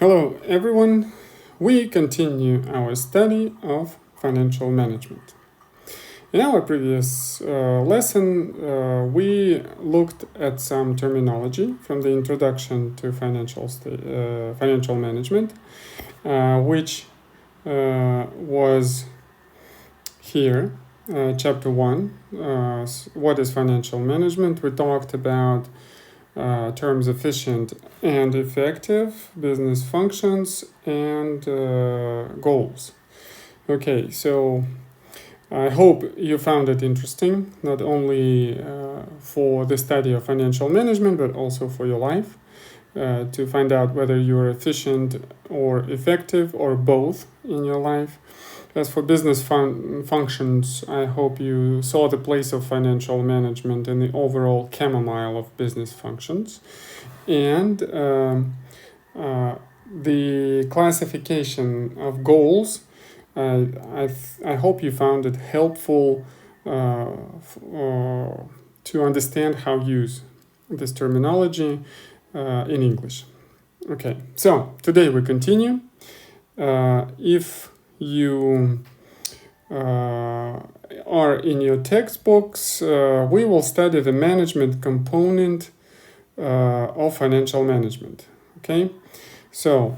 Hello everyone, we continue our study of financial management. In our previous lesson, we looked at some terminology from the introduction to financial management, which was here, chapter 1, what is financial management. We talked about terms efficient and effective, business functions, and goals. Okay, so I hope you found it interesting, not only for the study of financial management, but also for your life, to find out whether you're efficient or effective or both in your life. As for business functions, I hope you saw the place of financial management in the overall chamomile of business functions. And the classification of goals, I hope you found it helpful to understand how to use this terminology in English. Okay, so today we continue. If you are in your textbooks, we will study the management component of financial management. Okay, so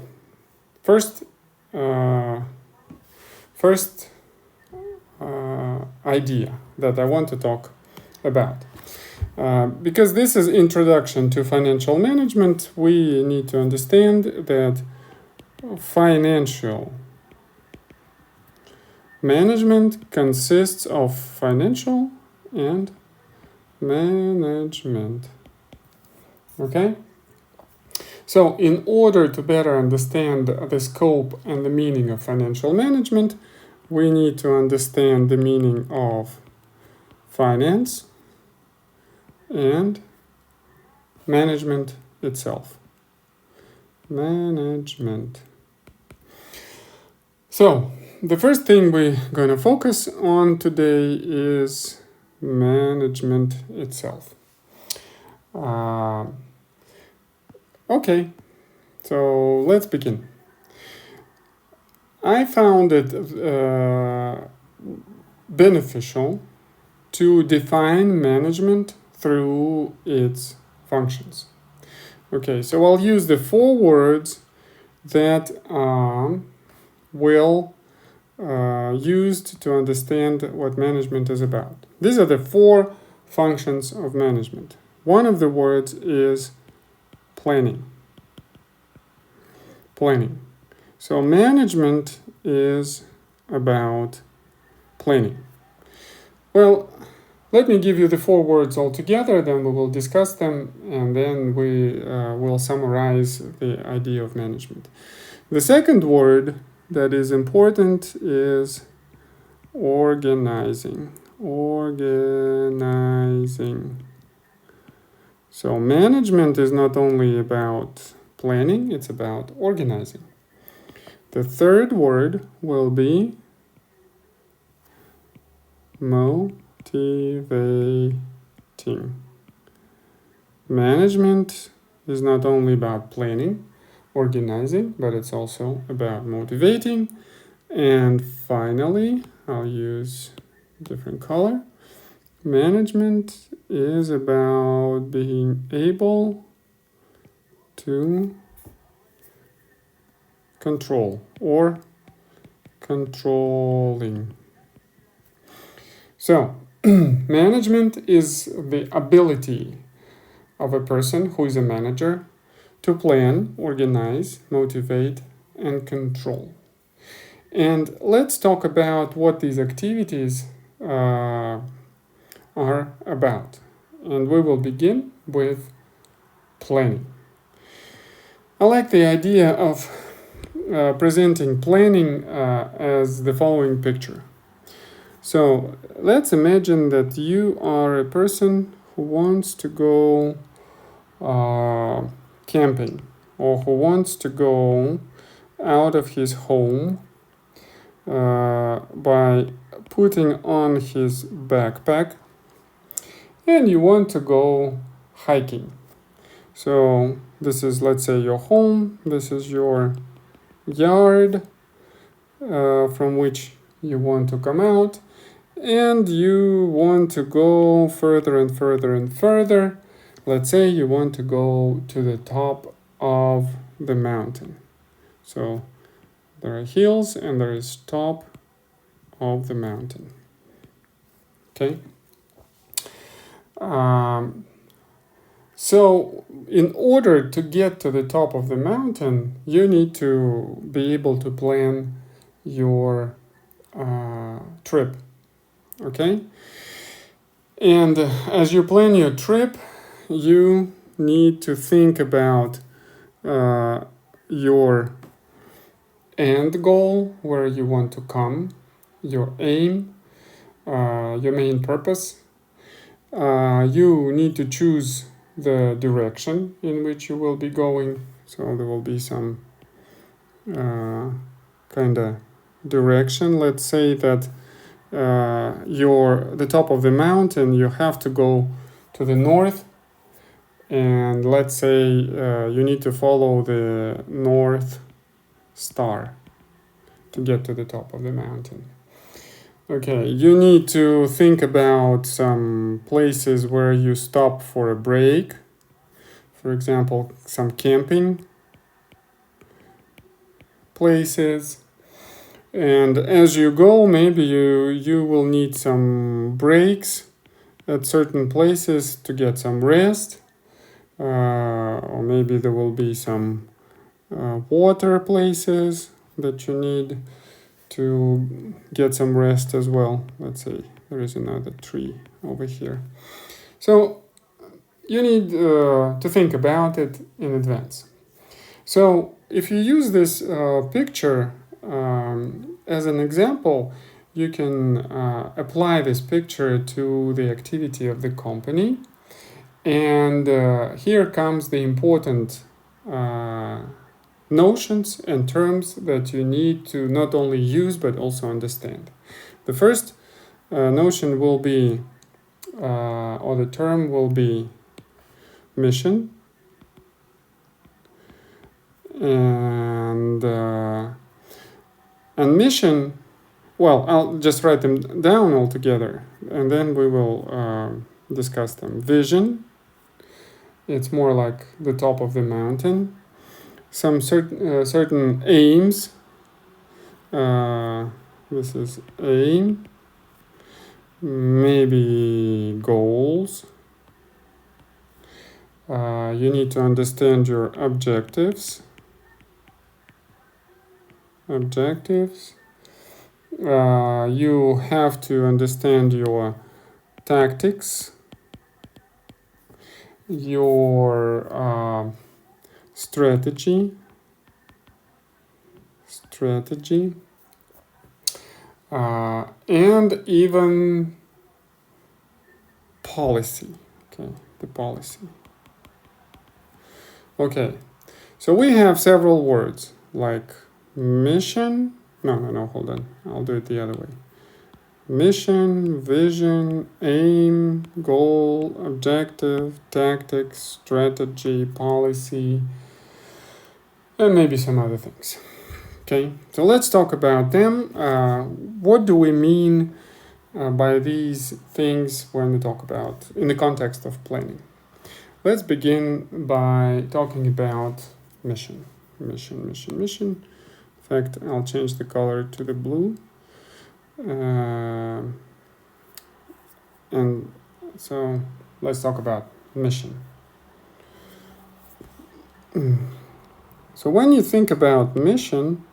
first idea that I want to talk about. Because this is introduction to financial management, we need to understand that financial management consists of financial and management. Okay? So, in order to better understand the scope and the meaning of financial management, we need to understand the meaning of finance and management itself. Management. So, the first thing we're going to focus on today is management itself. Okay, so let's begin. I found it beneficial to define management through its functions. Okay, so I'll use the 4 words that will used to understand what management is about. These are the 4 functions of management. One of the words is planning. Planning. So management is about planning. Well, let me give you the 4 words all together, then we will discuss them, and then we will summarize the idea of management. The second word that is important is organizing. Organizing. So management is not only about planning, it's about organizing. The third word will be motivating. Management is not only about planning, organizing, but it's also about motivating. And finally, I'll use a different color. Management is about being able to control or controlling. So, management is the ability of a person who is a manager to plan, organize, motivate, and control. And let's talk about what these activities are about. And we will begin with planning. I like the idea of presenting planning as the following picture. So let's imagine that you are a person who wants to go camping, or who wants to go out of his home by putting on his backpack, and you want to go hiking. So this is, let's say, your home. This is your yard from which you want to come out. And you want to go further and further and further. Let's say you want to go to the top of the mountain. So there are hills and there is top of the mountain. Okay. So in order to get to the top of the mountain, you need to be able to plan your trip. Okay. And as you plan your trip, you need to think about your end goal, where you want to come, your aim, your main purpose. You need to choose the direction in which you will be going. So there will be some kind of direction. Let's say that the top of the mountain, you have to go to the north, and let's say you need to follow the north star to get to the top of the mountain. Okay, you need to think about some places where you stop for a break. For example, some camping places. And as you go, maybe you will need some breaks at certain places to get some rest. Or maybe there will be some water places that you need to get some rest as well. Let's say there is another tree over here. So you need to think about it in advance. So if you use this picture as an example, you can apply this picture to the activity of the company. And here comes the important notions and terms that you need to not only use but also understand. The first notion will be, or the term will be, mission. And mission, well, I'll just write them down all together and then we will discuss them. Vision, it's more like the top of the mountain. Some certain aims. This is aim. Maybe goals. You need to understand your objectives. You have to understand your tactics, your strategy, and even policy. Okay, the policy. Okay, so we have several words like mission. No, hold on. I'll do it the other way. Mission, vision, aim, goal, objective, tactics, strategy, policy, and maybe some other things. Okay, so let's talk about them. What do we mean by these things when we talk about in the context of planning? Let's begin by talking about mission. In fact, I'll change the color to the blue. And so let's talk about mission. So when you think about mission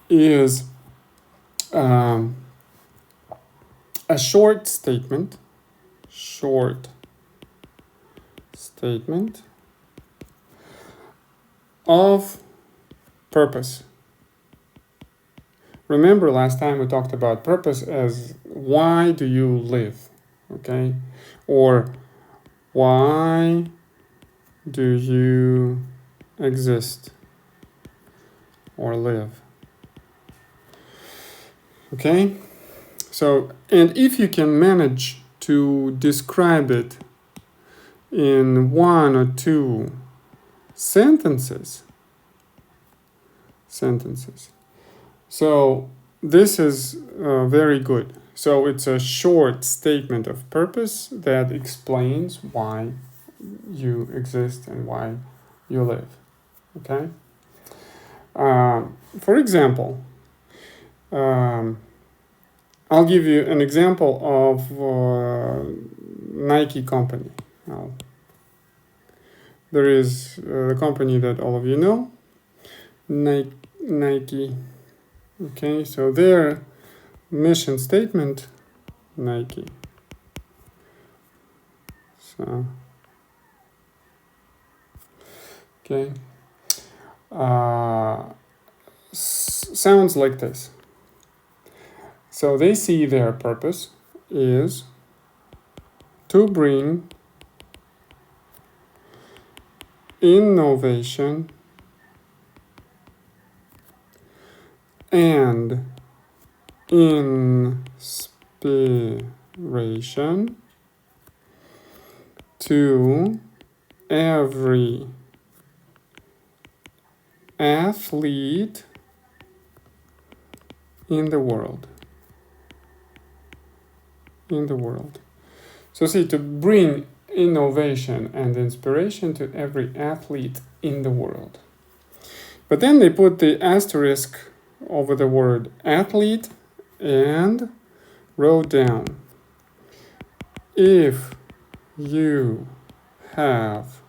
is a short statement of purpose. Remember last time we talked about purpose as why do you live, okay? Or why do you exist or live? Okay? So, and if you can manage to describe it in 1 or 2 sentences. So this is very good. So it's a short statement of purpose that explains why you exist and why you live. Okay? For example, I'll give you an example of Nike company. There is the company that all of you know, Nike. Okay, so their mission statement, Nike. So, okay, sounds like this. So they see their purpose is to bring innovation and inspiration to every athlete in the world. So see, to bring innovation and inspiration to every athlete in the world. But then they put the asterisk over the word athlete and wrote down, if you have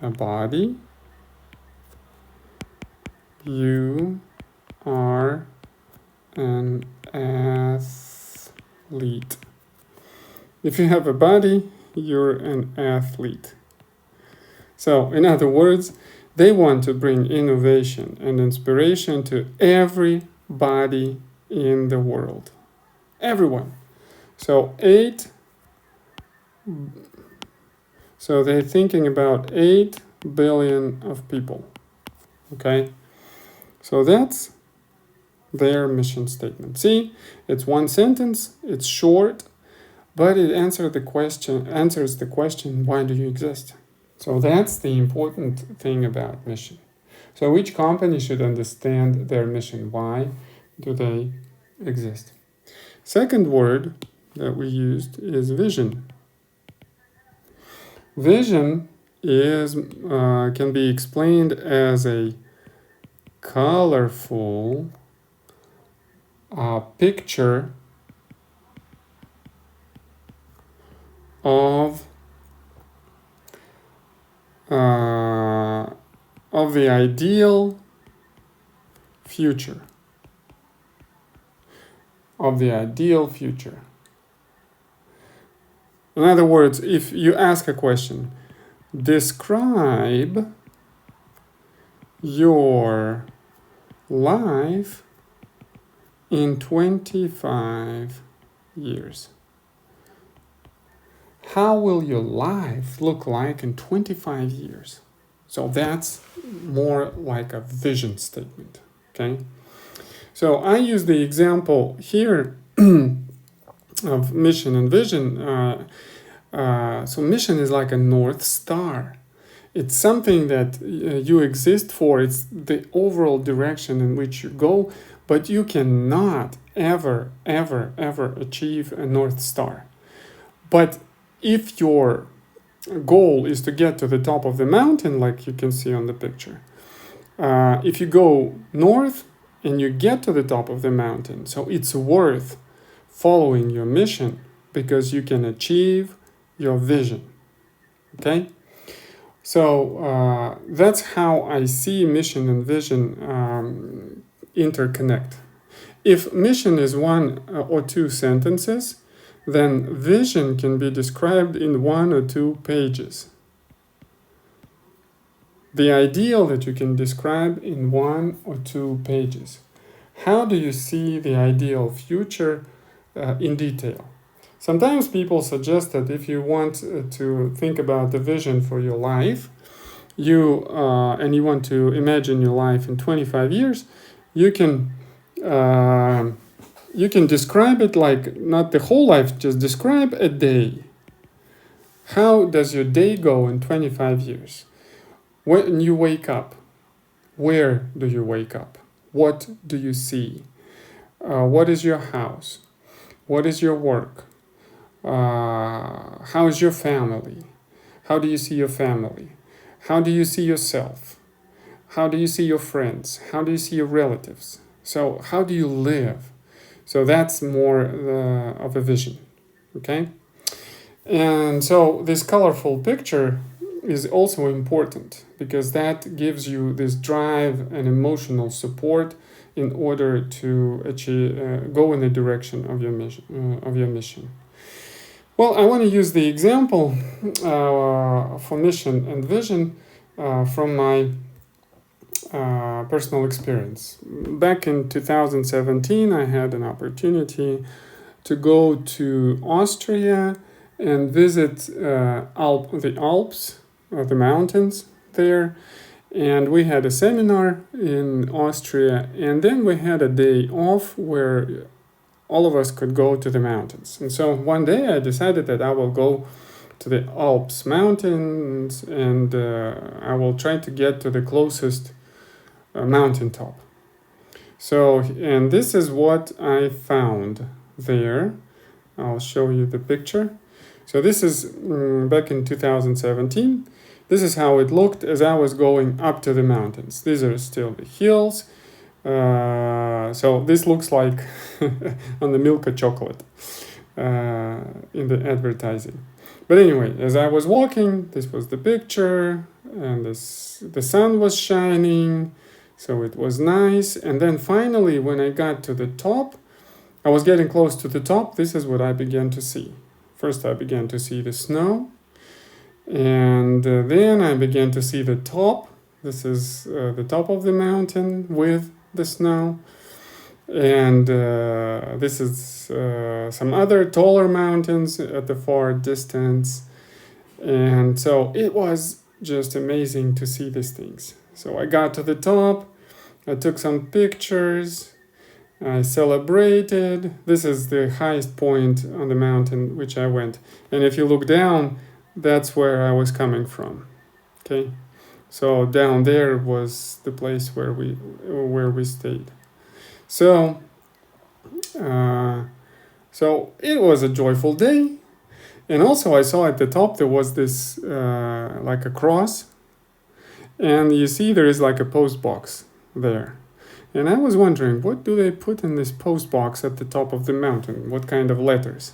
a body, you are an athlete. If you have a body, you're an athlete. So, in other words, they want to bring innovation and inspiration to everybody in the world. Everyone. So they're thinking about 8 billion of people. Okay? So that's their mission statement. See, it's one sentence, it's short, but it answers the question, why do you exist? So that's the important thing about mission. So each company should understand their mission. Why do they exist? Second word that we used is vision. Vision is can be explained as a colorful picture of the ideal future. In other words, if you ask a question, describe your life in 25 years. How will your life look like in 25 years? So that's more like a vision statement, okay? So I use the example here of mission and vision. So mission is like a North Star. It's something that you exist for. It's the overall direction in which you go, but you cannot ever achieve a North Star. But if your goal is to get to the top of the mountain, like you can see on the picture, if you go north and you get to the top of the mountain, so it's worth following your mission because you can achieve your vision. Okay? So that's how I see mission and vision interconnect. If mission is 1 or 2 sentences, then vision can be described in 1 or 2 pages. The ideal that you can describe in 1 or 2 pages. How do you see the ideal future in detail? Sometimes people suggest that if you want to think about the vision for your life, and you want to imagine your life in 25 years, you can you can describe it like not the whole life, just describe a day. How does your day go in 25 years? When you wake up, where do you wake up? What do you see? What is your house? What is your work? How is your family? How do you see your family? How do you see yourself? How do you see your friends? How do you see your relatives? So how do you live? So that's more of a vision, okay? And so this colorful picture is also important because that gives you this drive and emotional support in order to achieve, go in the direction of your mission. Well, I want to use the example for mission and vision from my personal experience. Back in 2017, I had an opportunity to go to Austria and visit the Alps, the mountains there. And we had a seminar in Austria, and then we had a day off where all of us could go to the mountains. And so one day I decided that I will go to the Alps mountains and I will try to get to the closest mountaintop. So, and this is what I found there. I'll show you the picture. So this is back in 2017. This is how it looked as I was going up to the mountains. These are still the hills. So this looks like on the Milka chocolate in the advertising. But anyway, as I was walking, this was the picture, and the sun was shining, so it was nice. And then finally, when I got to the top, I was getting close to the top. This is what I began to see. First, I began to see the snow, and then I began to see the top. This is the top of the mountain with the snow. And this is some other taller mountains at the far distance. And so it was just amazing to see these things. So I got to the top, I took some pictures, I celebrated. This is the highest point on the mountain which I went. And if you look down, that's where I was coming from. Okay, so down there was the place where we stayed. So it was a joyful day. And also I saw at the top there was this like a cross. And you see there is like a post box there. And I was wondering, what do they put in this post box at the top of the mountain? What kind of letters?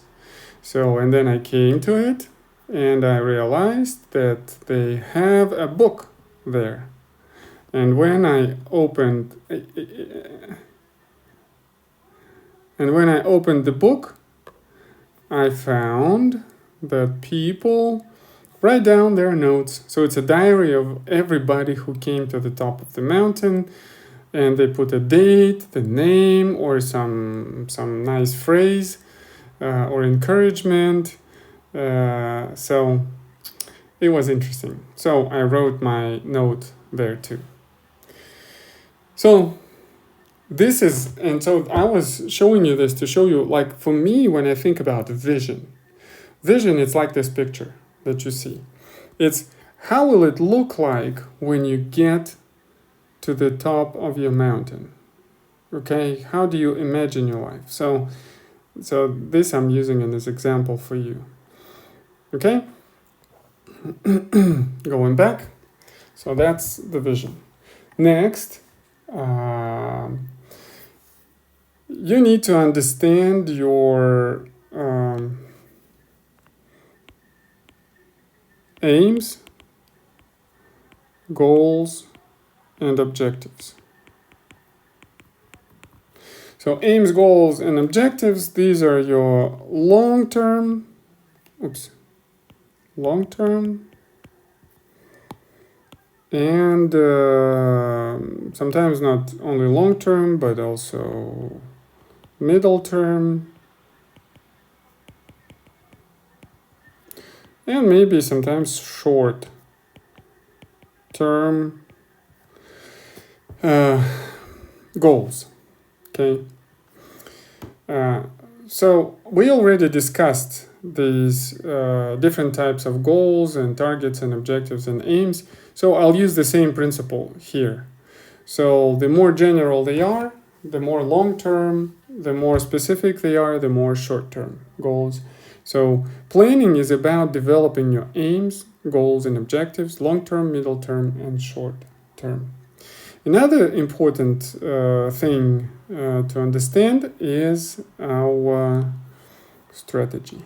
So, and then I came to it and I realized that they have a book there. And when I opened the book, I found that people write down their notes. So it's a diary of everybody who came to the top of the mountain, and they put a date, the name, or some nice phrase or encouragement. So it was interesting. So I wrote my note there too. So this is, and so I was showing you this to show you, like, for me, when I think about vision, it's like this picture that you see. It's how will it look like when you get to the top of your mountain? Okay, how do you imagine your life? So this I'm using in this example for you. Okay, going back. So that's the vision. Next, you need to understand your aims, goals, and objectives. So aims, goals, and objectives, these are your long-term, and sometimes not only long-term, but also middle term, and maybe sometimes short term goals. Okay. So we already discussed these different types of goals and targets and objectives and aims. So I'll use the same principle here. So the more general they are, the more long-term, the more specific they are, the more short-term goals. So planning is about developing your aims, goals, and objectives, long-term, middle-term, and short-term. Another important thing to understand is our strategy.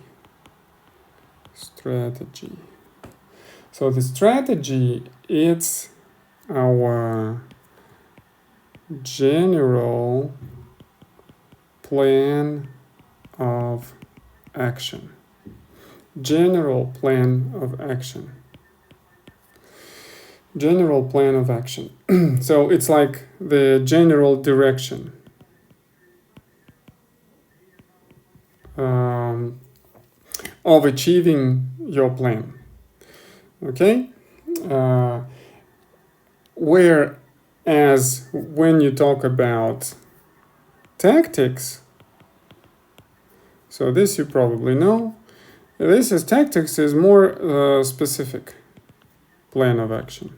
So the strategy, it's our general plan of action. General plan of action. So it's like the general direction of achieving your plan. Okay? Whereas when you talk about tactics, so this you probably know, tactics is more specific plan of action.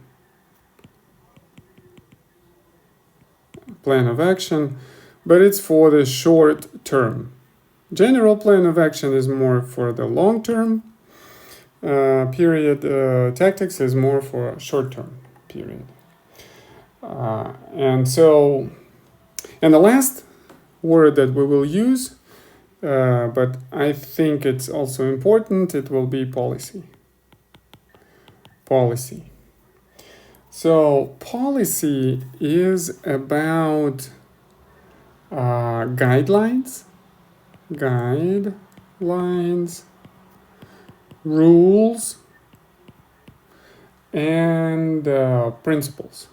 But it's for the short term. General plan of action is more for the long term period. Tactics is more for a short term period. And the last word that we will use, but I think it's also important, it will be policy. So policy is about guidelines, rules, and principles.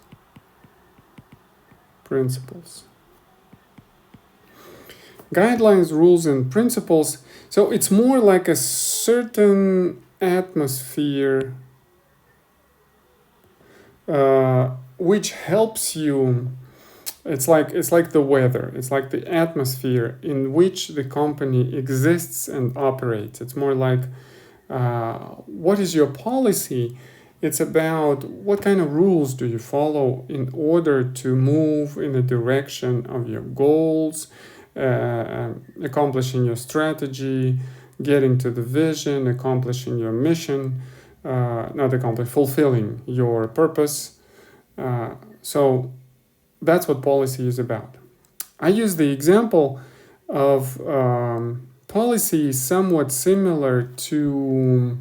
Guidelines, rules, and principles. So it's more like a certain atmosphere which helps you. It's like the weather. It's like the atmosphere in which the company exists and operates. It's more like what is your policy? It's about what kind of rules do you follow in order to move in the direction of your goals, accomplishing your strategy, getting to the vision, accomplishing your mission, fulfilling your purpose. So that's what policy is about. I use the example of policy somewhat similar to,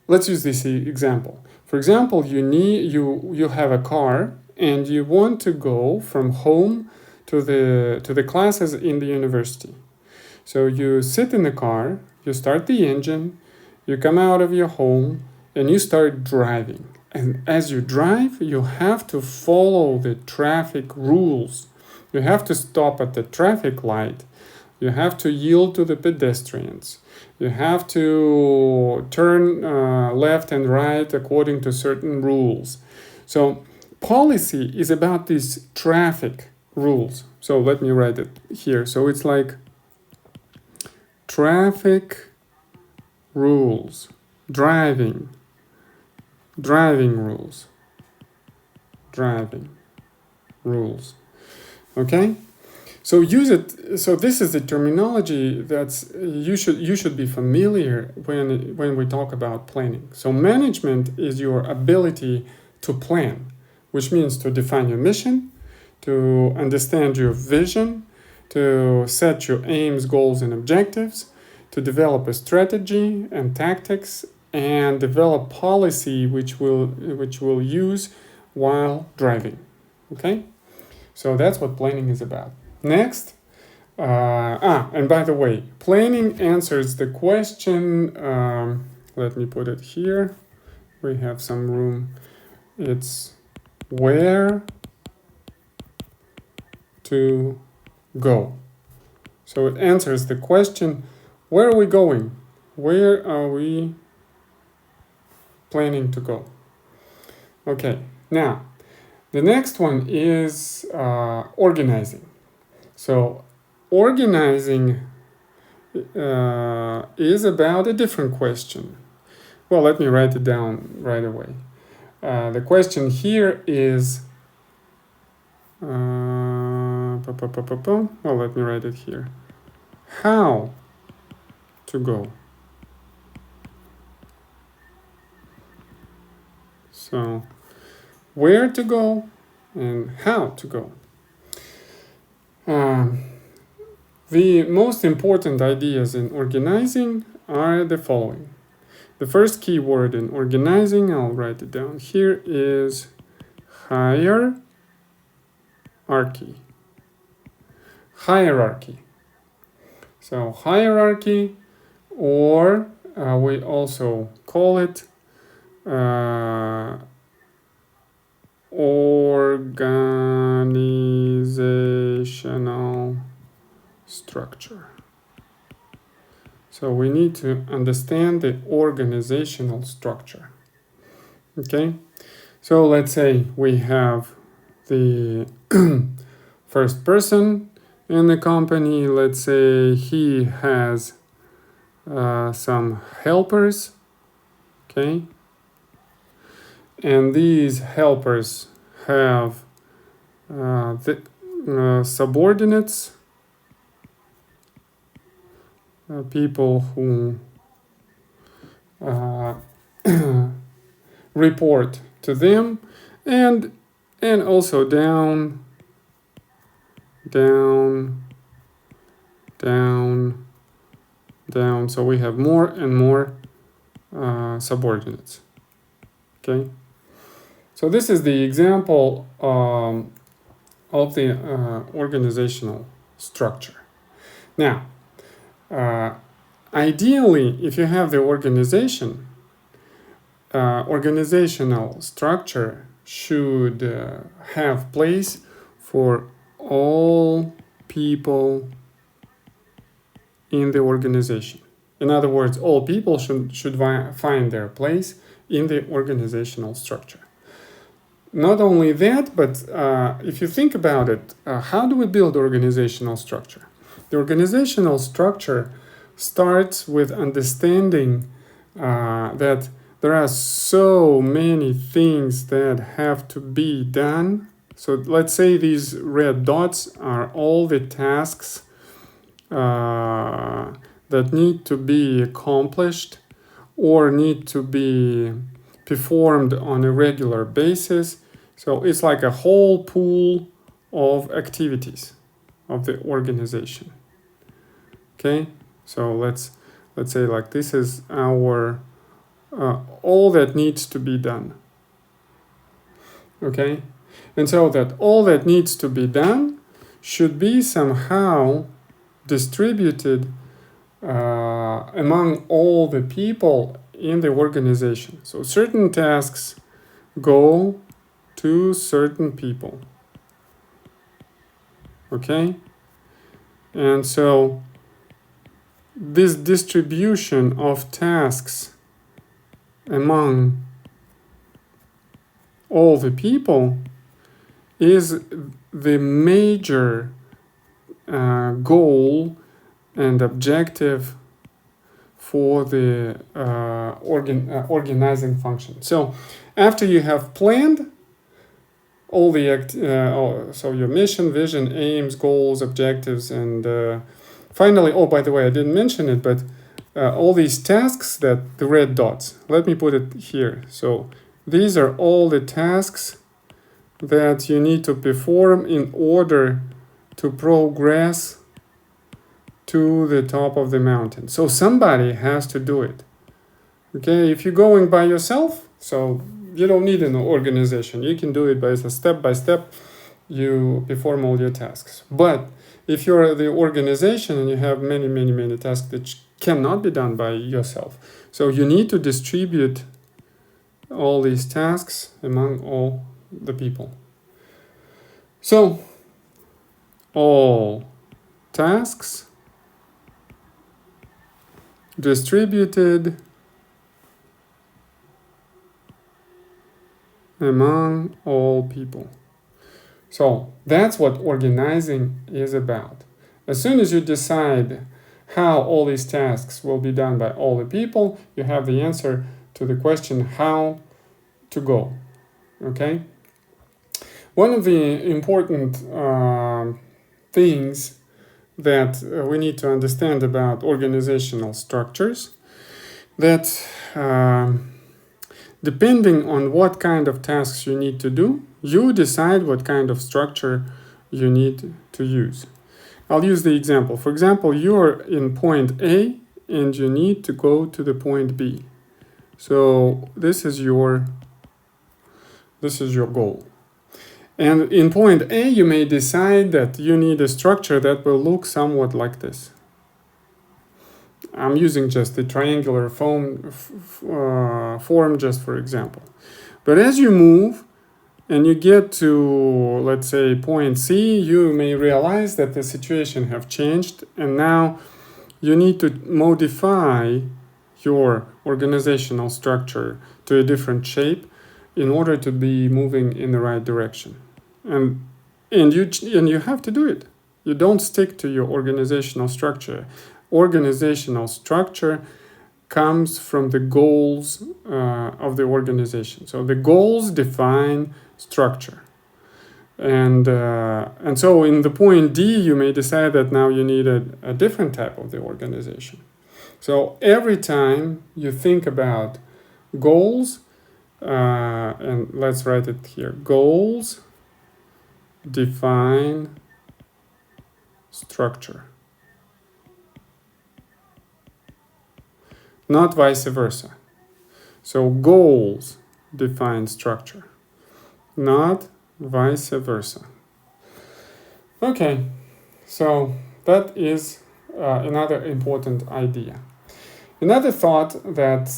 let's use this example. For example, you have a car and you want to go from home to the classes in the university. So you sit in the car, you start the engine, you come out of your home, and you start driving. And as you drive, you have to follow the traffic rules. You have to stop at the traffic light. You have to yield to the pedestrians. You have to turn left and right according to certain rules. So policy is about these traffic rules. So let me write it here. So it's like traffic rules, driving rules. Okay? So use it. So this is the terminology that's you should be familiar when we talk about planning. So management is your ability to plan, which means to define your mission, to understand your vision, to set your aims, goals, and objectives, to develop a strategy and tactics, and develop policy which will use while driving. Okay? So that's what planning is about. Next, and by the way, planning answers the question, let me put it here, we have some room, it's where to go. So it answers the question, where are we going? Where are we planning to go? Okay, now, the next one is organizing. So organizing is about a different question. Well, let me write it down right away. The question here is, well, let me write it here. How to go? So, where to go and how to go? The most important ideas in organizing are the following. The first key word in organizing, I'll write it down here, is hierarchy. Hierarchy. So hierarchy, or we also call it organizational structure. So we need to understand the organizational structure. Okay, so let's say we have the first person in the company. Let's say he has some helpers. Okay, and these helpers have the subordinates, people who report to them, and also down. So we have more and more subordinates. Okay. So this is the example of the organizational structure. Now, ideally, if you have the organizational structure should have place for all people in the organization. In other words, all people should find their place in the organizational structure. Not only that, but if you think about it, how do we build organizational structure? The organizational structure starts with understanding that there are so many things that have to be done. So let's say these red dots are all the tasks that need to be accomplished or need to be performed on a regular basis. So it's like a whole pool of activities of the organization. Okay, so let's say like this is our all that needs to be done. Okay, and so that all that needs to be done should be somehow distributed among all the people in the organization. So certain tasks go to certain people. Okay, and so this distribution of tasks among all the people is the major goal and objective for the organizing function. So after you have planned all the so your mission, vision, aims, goals, objectives, and finally, oh, by the way, I didn't mention it, but all these tasks, that the red dots, let me put it here. So these are all the tasks that you need to perform in order to progress to the top of the mountain. So somebody has to do it. Okay, if you're going by yourself, so you don't need an organization. You can do it by step, you perform all your tasks. But if you're the organization and you have many tasks that cannot be done by yourself, so you need to distribute all these tasks among all the people. So all tasks distributed among all people. So that's what organizing is about. As soon as you decide how all these tasks will be done by all the people, you have the answer to the question how to go. Okay? One of the important things that we need to understand about organizational structures, that depending on what kind of tasks you need to do, you decide what kind of structure you need to use. I'll use the example. For example, you're in point A and you need to go to the point B. So this is your goal. And in point A, you may decide that you need a structure that will look somewhat like this. I'm using just the triangular form just for example. But as you move and you get to, let's say, point C, you may realize that the situation have changed and now you need to modify your organizational structure to a different shape in order to be moving in the right direction. And you have to do it. You don't stick to your organizational structure. Organizational structure comes from the goals of the organization. So the goals define structure. And so in the point D, you may decide that now you need a different type of the organization. So every time you think about goals, and let's write it here, goals define structure. Not vice versa. So goals define structure, not vice versa. Okay, so that is another important idea. Another thought that,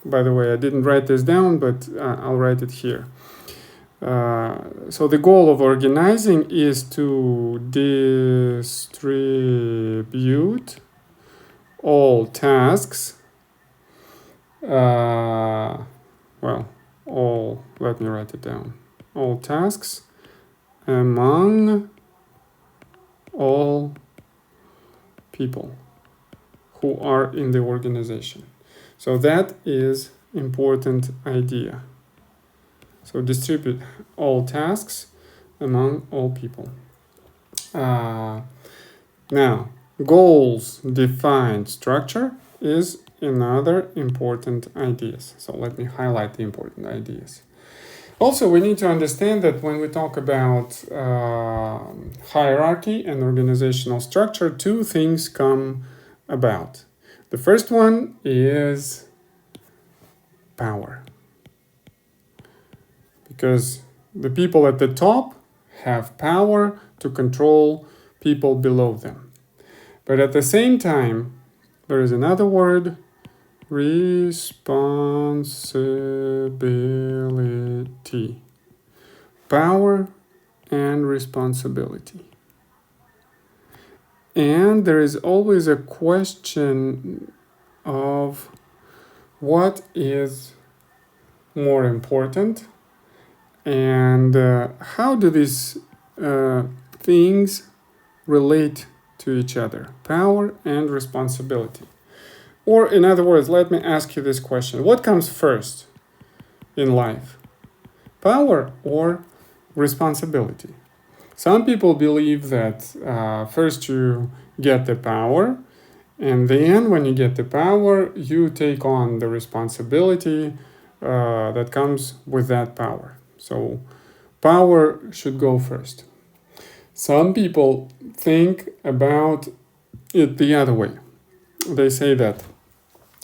by the way, I didn't write this down, but I'll write it here. So the goal of organizing is to distribute all tasks, let me write it down. All tasks among all people who are in the organization. So that is important idea. So distribute all tasks among all people. Now, goals define structure is another important idea. So let me highlight the important ideas. Also, we need to understand that when we talk about hierarchy and organizational structure, two things come about. The first one is power. Because the people at the top have power to control people below them. But at the same time, there is another word, responsibility. Power and responsibility. And there is always a question of what is more important and how do these things relate to each other, power and responsibility. Or in other words, let me ask you this question. What comes first in life, power or responsibility? Some people believe that first you get the power, and then when you get the power, you take on the responsibility that comes with that power. So power should go first. Some people think about it the other way. They say that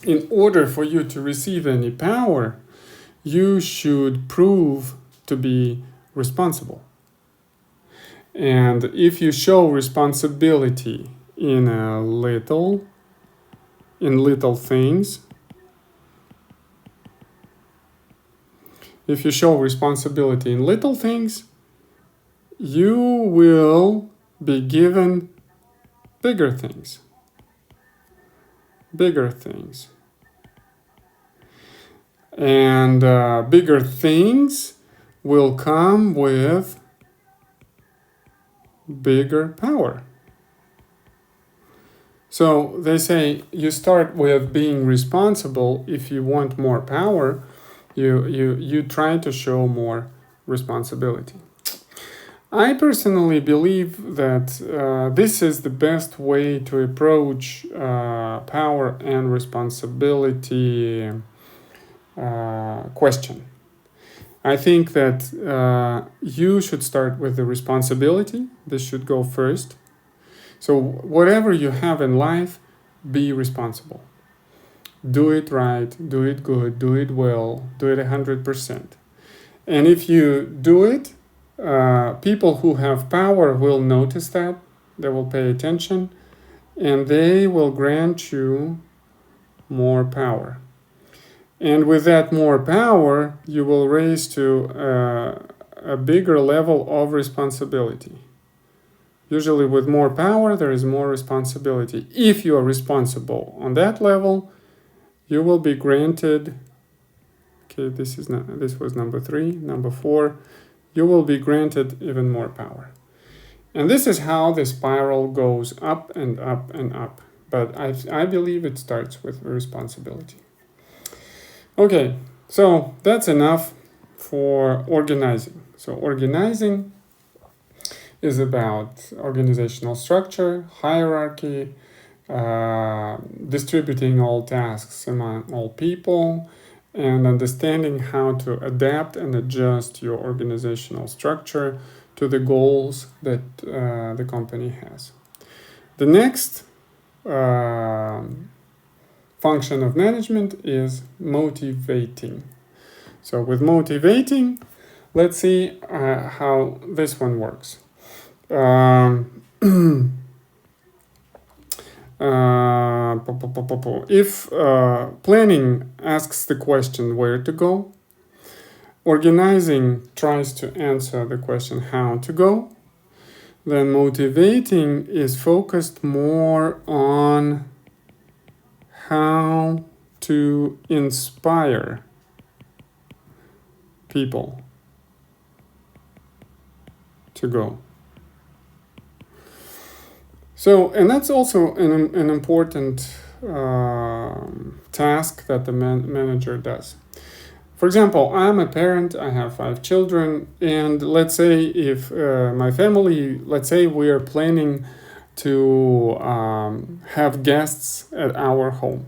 in order for you to receive any power, you should prove to be responsible. And if you show responsibility in little things, if you show responsibility in little things, you will be given bigger things. Bigger things. And bigger things will come with bigger power. So they say you start with being responsible. If you want more power, you try to show more responsibility. I personally believe that this is the best way to approach power and responsibility question. I think that you should start with the responsibility. This should go first. So whatever you have in life, be responsible. Do it right, do it good, do it well, do it 100%. And if you do it, people who have power will notice that, they will pay attention, and they will grant you more power. And with that more power, you will raise to a bigger level of responsibility. Usually with more power, there is more responsibility. If you are responsible on that level, you will be granted, okay, this was number 3. Number 4, you will be granted even more power. And this is how the spiral goes up and up and up. But I believe it starts with responsibility. Okay, so that's enough for organizing. So organizing is about organizational structure, hierarchy, distributing all tasks among all people, and understanding how to adapt and adjust your organizational structure to the goals that the company has. The next function of management is motivating. So with motivating, let's see how this one works. If planning asks the question where to go, organizing tries to answer the question how to go, then motivating is focused more on how to inspire people to go. So, and that's also an important task that the manager does. For example, I'm a parent, I have 5 children, and let's say if my family, let's say we are planning to have guests at our home.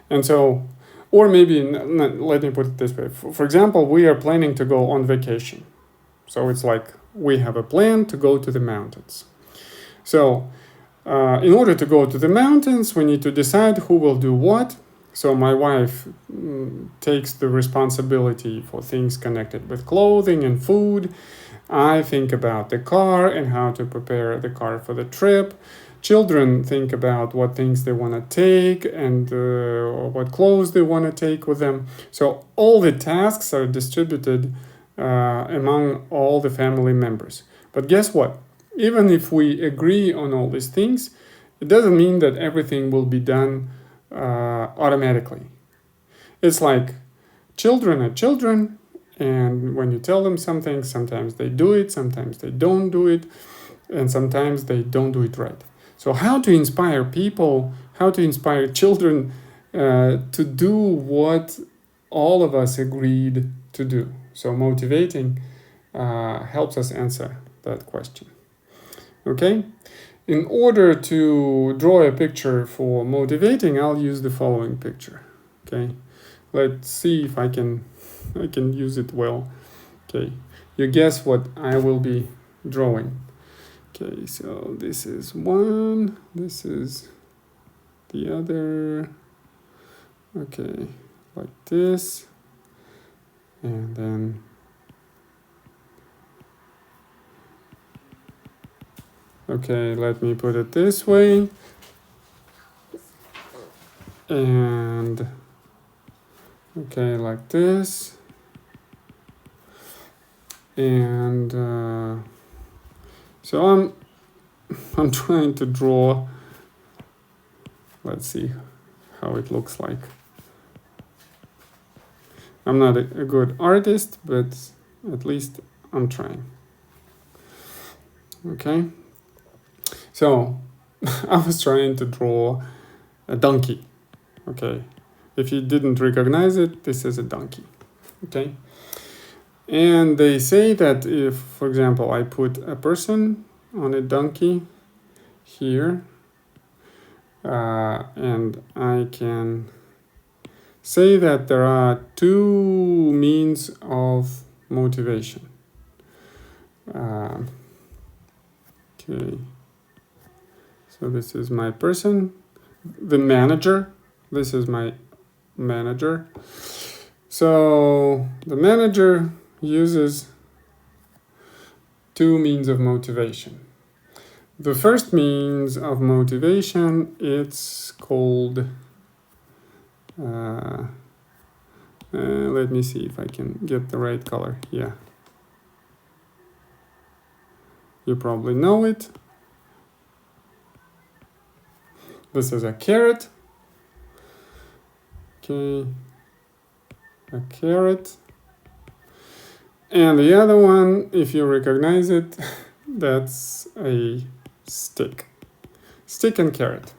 And so, or maybe, let me put it this way. For example, we are planning to go on vacation. So it's like we have a plan to go to the mountains. So, in order to go to the mountains, we need to decide who will do what. So my wife takes the responsibility for things connected with clothing and food. I think about the car and how to prepare the car for the trip. Children think about what things they want to take and what clothes they want to take with them. So all the tasks are distributed among all the family members. But guess what? Even if we agree on all these things, it doesn't mean that everything will be done automatically. It's like children are children, and when you tell them something, sometimes they do it, sometimes they don't do it, and sometimes they don't do it right. So how to inspire people, how to inspire children to do what all of us agreed to do. So motivating helps us answer that question. Okay? In order to draw a picture for motivating, I'll use the following picture. Okay? Let's see if I can use it well. Okay? You guess what I will be drawing. Okay, so this is one, this is the other. Okay, like this. And then okay, let me put it this way. And okay, like this. And so I'm trying to draw. Let's see how it looks like. I'm not a good artist, but at least I'm trying. Okay, So I was trying to draw a donkey. Okay, if you didn't recognize it, this is a donkey. Okay, and they say that if, for example, I put a person on a donkey here, and I can say that there are two means of motivation. Okay, so this is my person, the manager. This is my manager. So the manager uses two means of motivation. The first means of motivation, it's called, let me see if I can get the right color. Yeah, you probably know it. This is a carrot. Okay, a carrot. And the other one, if you recognize it, that's a stick. Stick and carrot.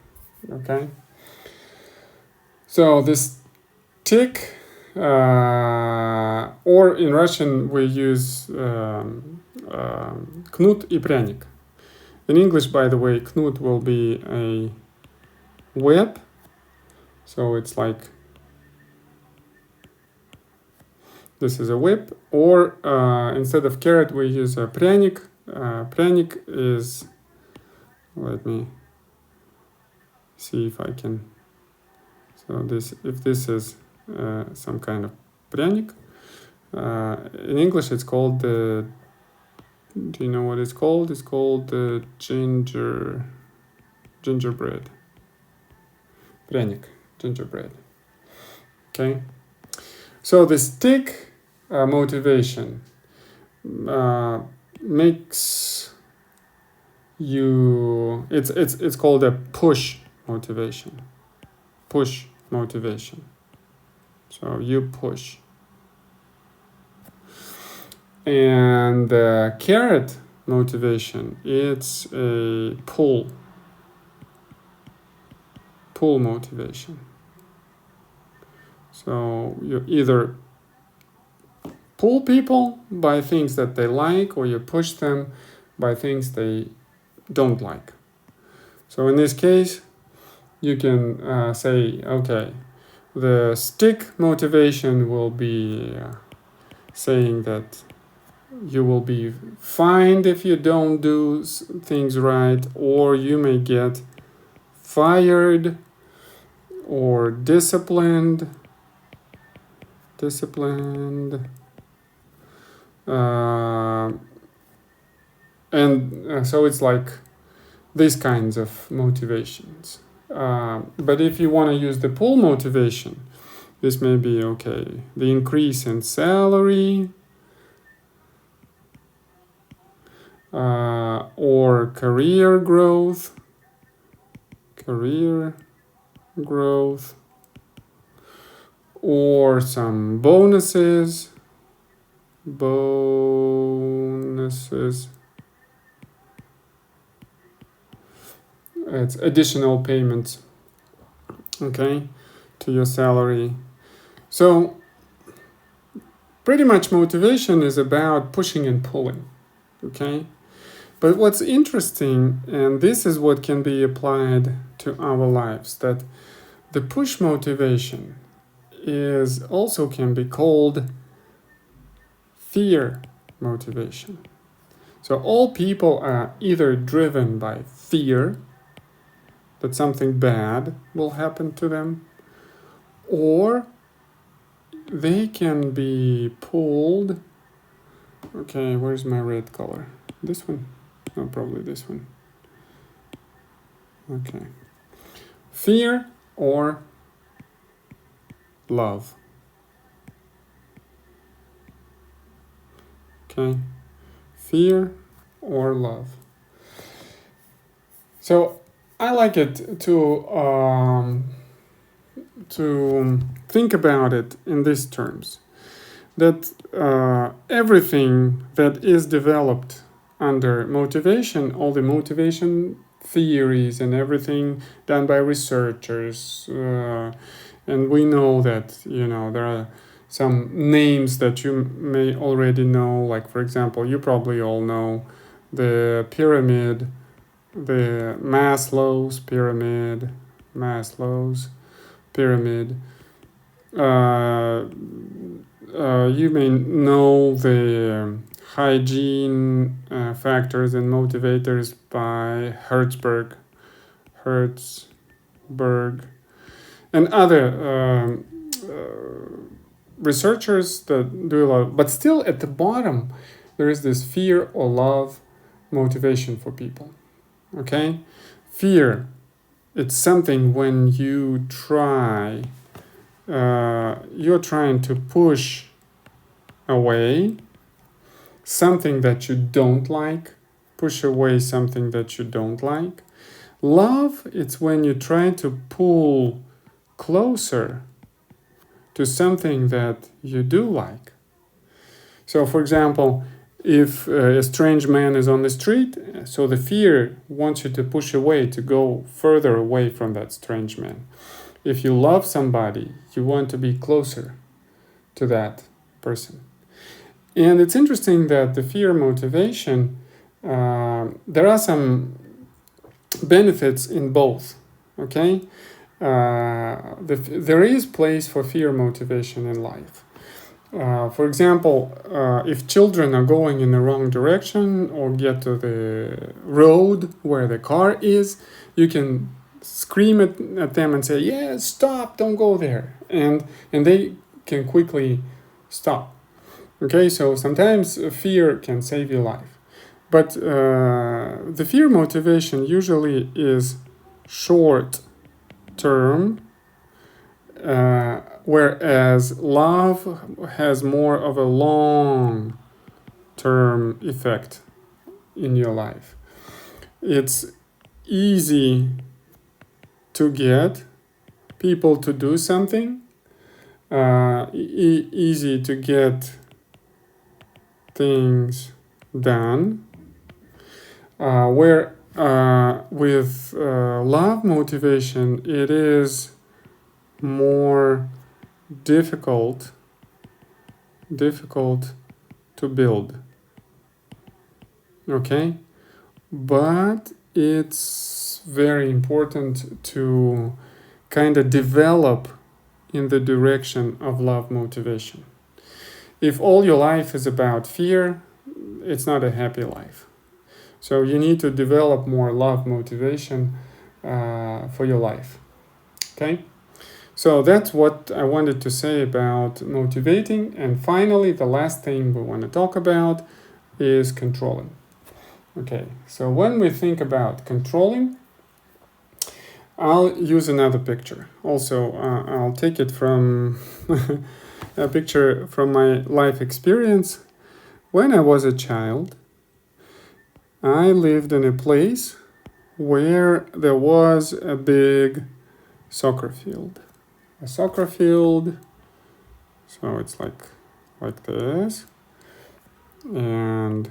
Okay. So this stick, or in Russian we use knut и пряник. In English, by the way, knut will be a whip. So it's like, this is a whip. Or instead of carrot, we use a пряник. Пряник is, let me see if I can. So this, if this is some kind of пряник, in English it's called the, do you know what it's called? It's called the gingerbread. Пряник, gingerbread. Okay. So the stick motivation makes you, it's called a push motivation. Push motivation. So you push. And the carrot motivation, it's a pull motivation. So you either pull people by things that they like, or you push them by things they don't like. So in this case, you can say, okay, the stick motivation will be saying that you will be fined if you don't do things right, or you may get fired or disciplined. And so it's like these kinds of motivations. But if you want to use the pull motivation, this may be, okay, the increase in salary, or career growth, or some bonuses, it's additional payments, okay, to your salary. So pretty much motivation is about pushing and pulling, okay? But what's interesting, and this is what can be applied to our lives, that the push motivation is also can be called fear motivation. So all people are either driven by fear that something bad will happen to them, or they can be pulled. Okay, where's my red color? This one? No, probably this one. Okay. Fear or love. Okay. Fear or love. So I like it to think about it in these terms, that everything that is developed under motivation, all the motivation theories and everything done by researchers. And we know that, there are some names that you may already know. Like, for example, you probably all know the pyramid, the Maslow's pyramid. You may know the hygiene factors and motivators by Hertzberg, and other researchers that do a lot. But still, at the bottom, there is this fear or love motivation for people. Okay, fear. It's something when you're trying to push away something that you don't like, push away something that you don't like. Love, it's when you try to pull closer to something that you do like. So, for example, if a strange man is on the street, so the fear wants you to push away, to go further away from that strange man. If you love somebody, you want to be closer to that person. And it's interesting that the fear motivation, there are some benefits in both, okay? There is place for fear motivation in life. For example, if children are going in the wrong direction or get to the road where the car is, you can scream at them and say, yeah, stop, don't go there. And they can quickly stop. Okay, so sometimes fear can save your life. But the fear motivation usually is short term, whereas love has more of a long term effect in your life. It's easy to get people to do something, easy to get things done, where with love motivation it is more difficult to build. Okay, but it's very important to kind of develop in the direction of love motivation. If all your life is about fear, it's not a happy life. So you need to develop more love motivation for your life. Okay? So that's what I wanted to say about motivating. And finally, the last thing we want to talk about is controlling. Okay, so when we think about controlling, I'll use another picture. Also, I'll take it from a picture from my life experience. When I was a child, I lived in a place where there was a big soccer field. A soccer field, so it's like this, and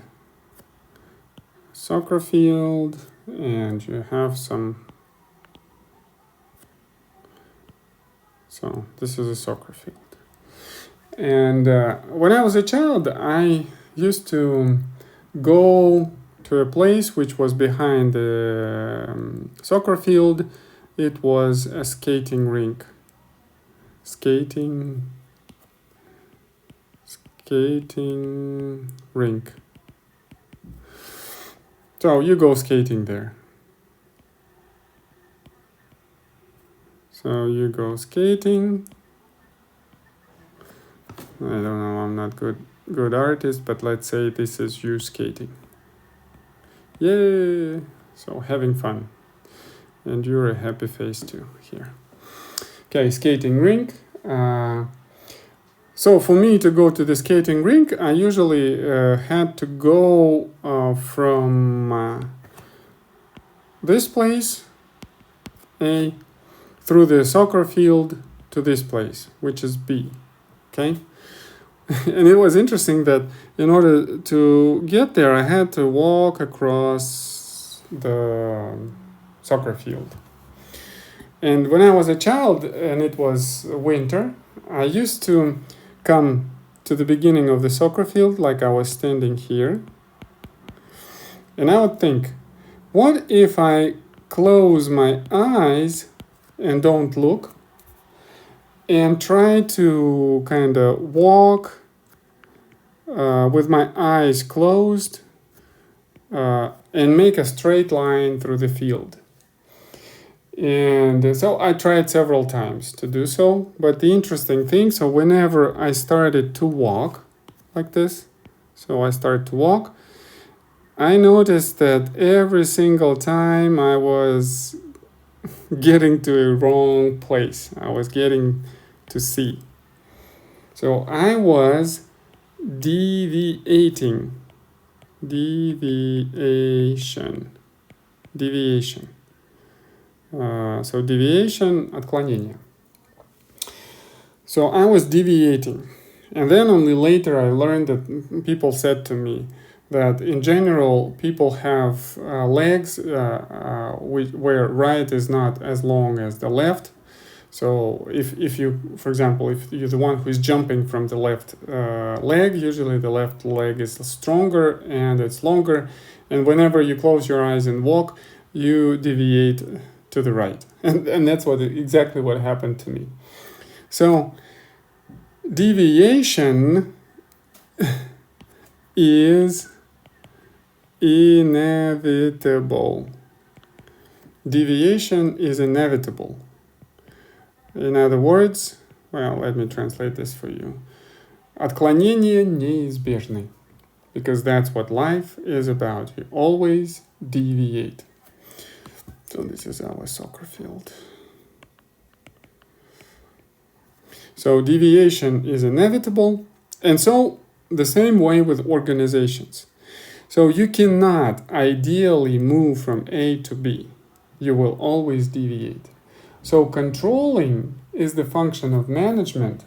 soccer field, and you have some. So this is a soccer field. And when I was a child, I used to go to a place which was behind the soccer field. It was a skating rink. Skating rink. So you go skating there. So you go skating. I don't know, I'm not good artist, but let's say this is you skating. Yay! So having fun. And you're a happy face too here. Okay, skating rink. So for me to go to the skating rink, I usually had to go from this place, A, through the soccer field to this place, which is B. Okay? And it was interesting that in order to get there, I had to walk across the soccer field. And when I was a child and it was winter, I used to come to the beginning of the soccer field like I was standing here. And I would think, what if I close my eyes and don't look and try to kind of walk with my eyes closed and make a straight line through the field? And so I tried several times to do so, but the interesting thing, so whenever I started to walk like this, so I started to walk, I noticed that every single time I was getting to a wrong place. I was getting to C. So I was deviating. Deviation. So deviation, отклонение. So I was deviating. And then only later I learned that people said to me that in general people have legs where right is not as long as the left. So if you, for example, if you're the one who is jumping from the left leg, usually the left leg is stronger and it's longer. And whenever you close your eyes and walk, you deviate to the right. And that's exactly what happened to me. So deviation is inevitable. Deviation is inevitable. In other words, well, let me translate this for you. Отклонения неизбежны. Because that's what life is about. You always deviate. So this is our soccer field. So deviation is inevitable. And so the same way with organizations. So you cannot ideally move from A to B. You will always deviate. So controlling is the function of management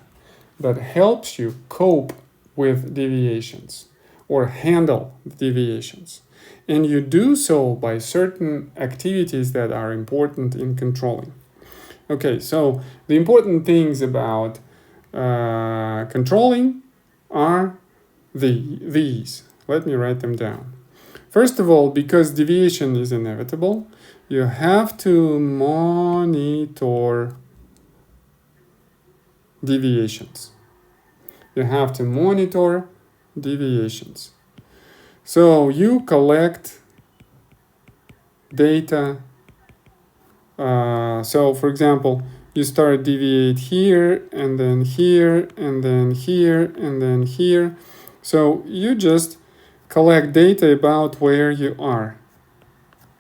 that helps you cope with deviations or handle deviations. And you do so by certain activities that are important in controlling. Okay, so the important things about controlling are these. Let me write them down. First of all, because deviation is inevitable, you have to monitor deviations. You have to monitor deviations. So you collect data. So for example, you start deviate here, and then here, and then here, and then here. So you just collect data about where you are.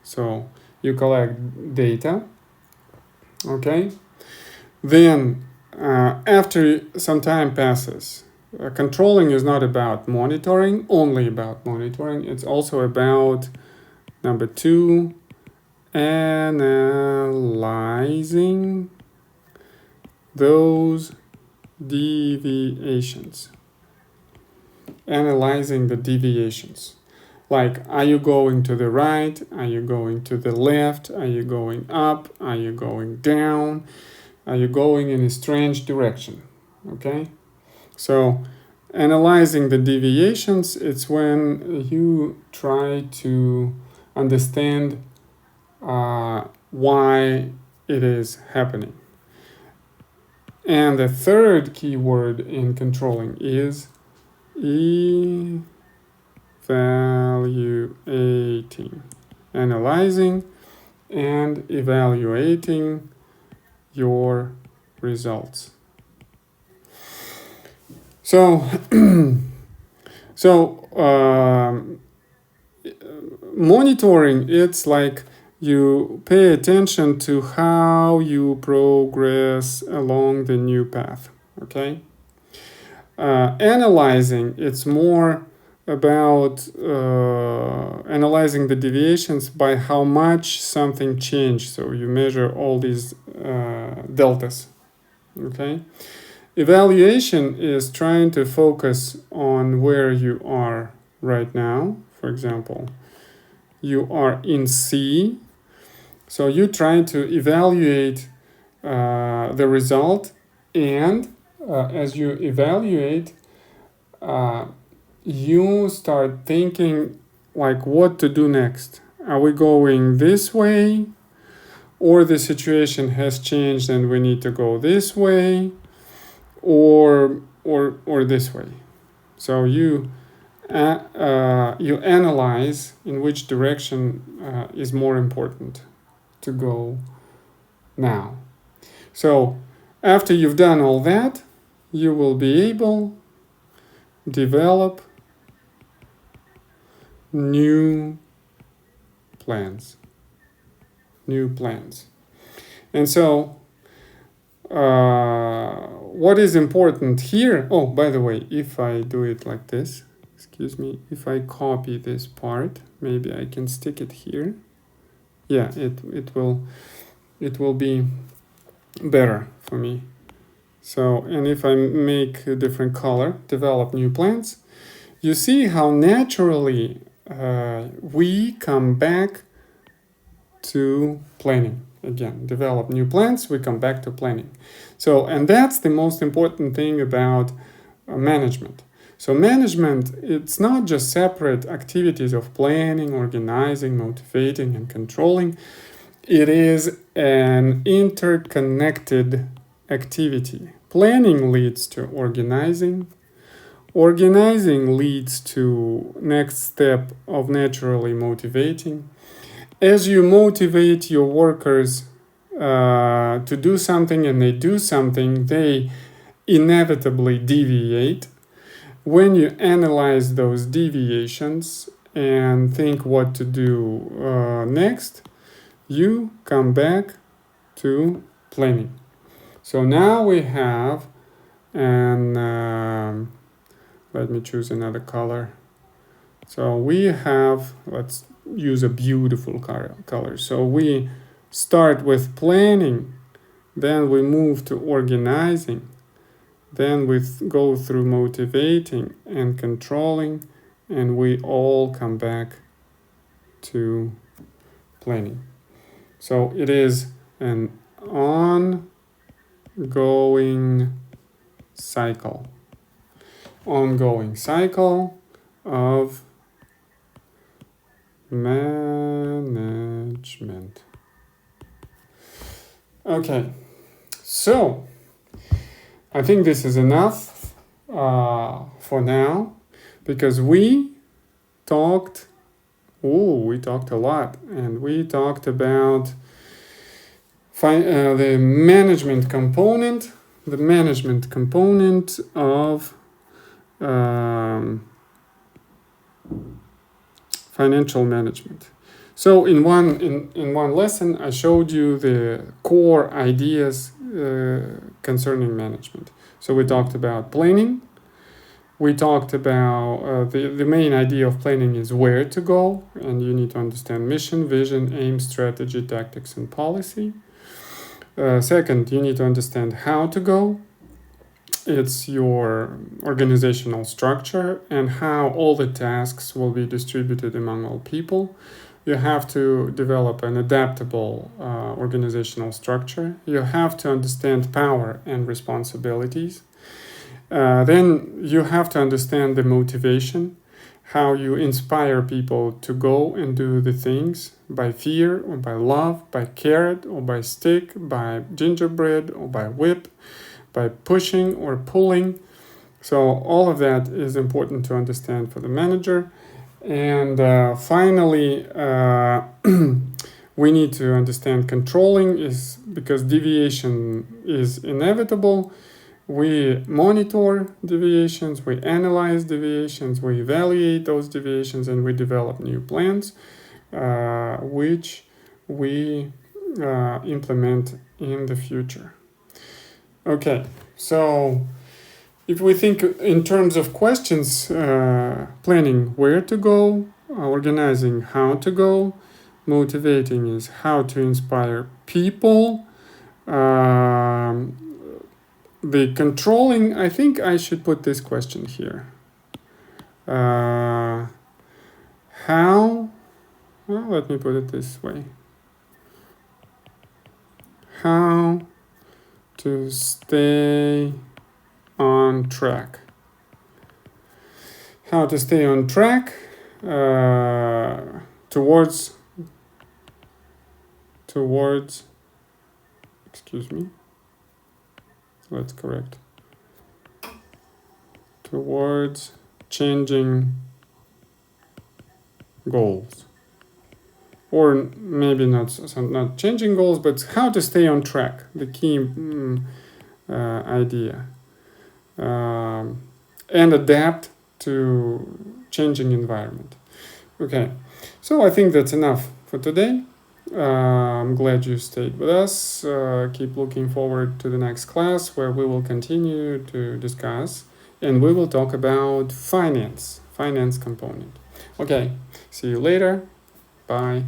So you collect data, okay? Then after some time passes, controlling is not about monitoring, only about monitoring. It's also about, number 2, analyzing those deviations. Analyzing the deviations. Like, are you going to the right? Are you going to the left? Are you going up? Are you going down? Are you going in a strange direction? Okay? So, analyzing the deviations, it's when you try to understand why it is happening. And the third key word in controlling is evaluating. Analyzing and evaluating your results. So, monitoring, it's like you pay attention to how you progress along the new path, okay? Analyzing, it's more about analyzing the deviations by how much something changed. So you measure all these deltas, okay? Evaluation is trying to focus on where you are right now. For example, you are in C, So you try to evaluate the result, and as you evaluate, you start thinking like what to do next. Are we going this way, or the situation has changed and we need to go this way, or this way? So you analyze in which direction is more important to go now. So after you've done all that, you will be able to develop new plans. And so what is important here? Oh, by the way, if I do it like this, excuse me, if I copy this part, maybe I can stick it here. Yeah, it will be better for me. So, and if I make a different color, develop new plans, you see how naturally we come back to planning. Again, develop new plans, we come back to planning. So, and that's the most important thing about management. So management, it's not just separate activities of planning, organizing, motivating, and controlling. It is an interconnected activity. Planning leads to organizing. Organizing leads to next step of naturally motivating. As you motivate your workers to do something and they do something, they inevitably deviate. When you analyze those deviations and think what to do next, you come back to planning. So now we have, and let me choose another color. So we have, let's use a beautiful color. So we start with planning, then we move to organizing, then we go through motivating and controlling, and we all come back to planning. So it is an ongoing cycle of management. Okay, so I think this is enough for now, because we talked a lot, and we talked about the management component of financial management. So in one lesson, I showed you the core ideas concerning management. So we talked about planning. We talked about the main idea of planning is where to go, and you need to understand mission, vision, aim, strategy, tactics, and policy. Second, you need to understand how to go. It's your organizational structure and how all the tasks will be distributed among all people. You have to develop an adaptable organizational structure. You have to understand power and responsibilities. Then you have to understand the motivation, how you inspire people to go and do the things by fear or by love, by carrot or by stick, by gingerbread or by whip, by pushing or pulling. So all of that is important to understand for the manager. And finally, we need to understand controlling, is because deviation is inevitable. We monitor deviations, we analyze deviations, we evaluate those deviations, and we develop new plans, which we implement in the future. Okay, so if we think in terms of questions, planning where to go, organizing how to go, motivating is how to inspire people, the controlling, I think I should put this question here. How, well, let me put it this way. how to stay on track. How to stay on track towards, excuse me, let's correct, towards changing goals. Or maybe not changing goals, but how to stay on track, the key idea. And adapt to changing environment. Okay, so I think that's enough for today. I'm glad you stayed with us. Keep looking forward to the next class where we will continue to discuss and we will talk about finance component. Okay, see you later. Bye.